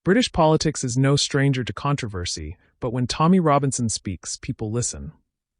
British politics is no stranger to controversy, but when Tommy Robinson speaks, people listen,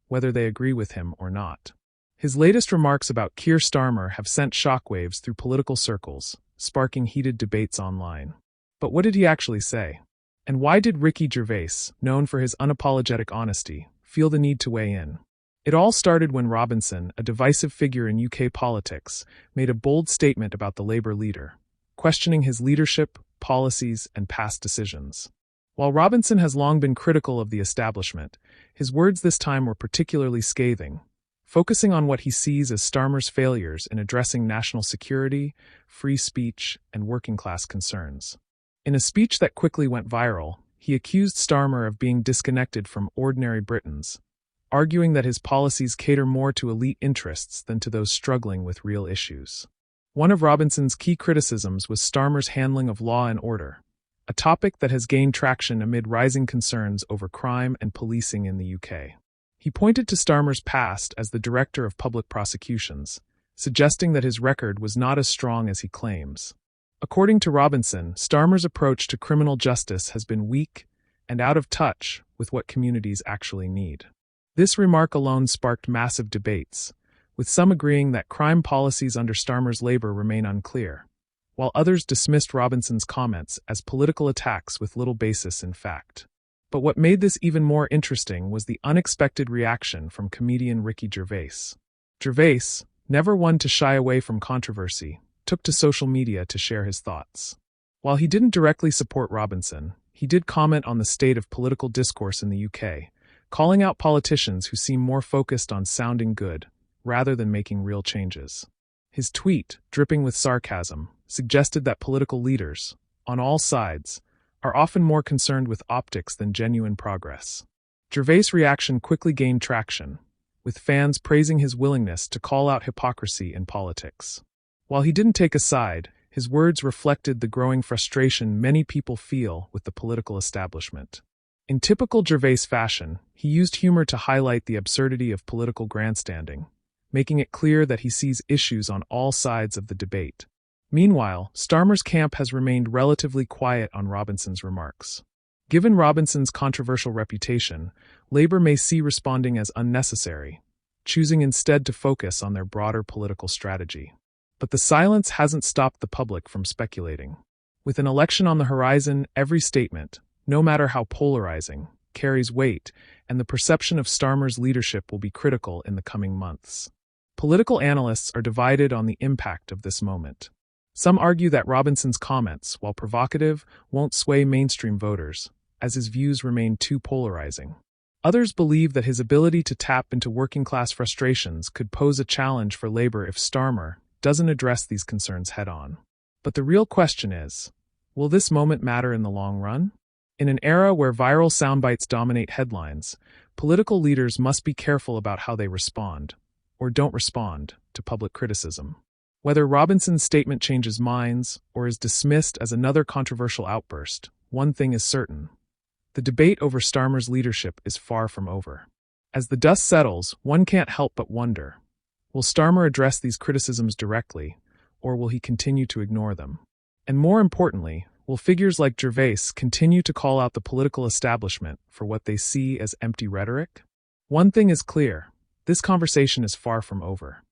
whether they agree with him or not. His latest remarks about Keir Starmer have sent shockwaves through political circles, sparking heated debates online. But what did he actually say? And why did Ricky Gervais, known for his unapologetic honesty, feel the need to weigh in? It all started when Robinson, a divisive figure in UK politics, made a bold statement about the Labour leader, questioning his leadership, policies, and past decisions. While Robinson has long been critical of the establishment, his words this time were particularly scathing, focusing on what he sees as Starmer's failures in addressing national security, free speech, and working-class concerns. In a speech that quickly went viral, he accused Starmer of being disconnected from ordinary Britons, arguing that his policies cater more to elite interests than to those struggling with real issues. One of Robinson's key criticisms was Starmer's handling of law and order, a topic that has gained traction amid rising concerns over crime and policing in the UK. He pointed to Starmer's past as the Director of Public Prosecutions, suggesting that his record was not as strong as he claims. According to Robinson, Starmer's approach to criminal justice has been weak and out of touch with what communities actually need. This remark alone sparked massive debates, with some agreeing that crime policies under Starmer's Labour remain unclear, while others dismissed Robinson's comments as political attacks with little basis in fact. But what made this even more interesting was the unexpected reaction from comedian Ricky Gervais. Gervais, never one to shy away from controversy, took to social media to share his thoughts. While he didn't directly support Robinson, he did comment on the state of political discourse in the UK, calling out politicians who seem more focused on sounding good rather than making real changes. His tweet, dripping with sarcasm, suggested that political leaders, on all sides, are often more concerned with optics than genuine progress. Gervais' reaction quickly gained traction, with fans praising his willingness to call out hypocrisy in politics. While he didn't take a side, his words reflected the growing frustration many people feel with the political establishment. In typical Gervais fashion, he used humor to highlight the absurdity of political grandstanding, making it clear that he sees issues on all sides of the debate. Meanwhile, Starmer's camp has remained relatively quiet on Robinson's remarks. Given Robinson's controversial reputation, Labour may see responding as unnecessary, choosing instead to focus on their broader political strategy. But the silence hasn't stopped the public from speculating. With an election on the horizon, every statement, no matter how polarizing, carries weight, and the perception of Starmer's leadership will be critical in the coming months. Political analysts are divided on the impact of this moment. Some argue that Robinson's comments, while provocative, won't sway mainstream voters, as his views remain too polarizing. Others believe that his ability to tap into working-class frustrations could pose a challenge for Labour if Starmer doesn't address these concerns head-on. But the real question is, will this moment matter in the long run? In an era where viral soundbites dominate headlines, political leaders must be careful about how they respond, or don't respond, to public criticism. Whether Robinson's statement changes minds or is dismissed as another controversial outburst, one thing is certain. The debate over Starmer's leadership is far from over. As the dust settles, one can't help but wonder, will Starmer address these criticisms directly, or will he continue to ignore them? And more importantly, will figures like Gervais continue to call out the political establishment for what they see as empty rhetoric? One thing is clear, this conversation is far from over.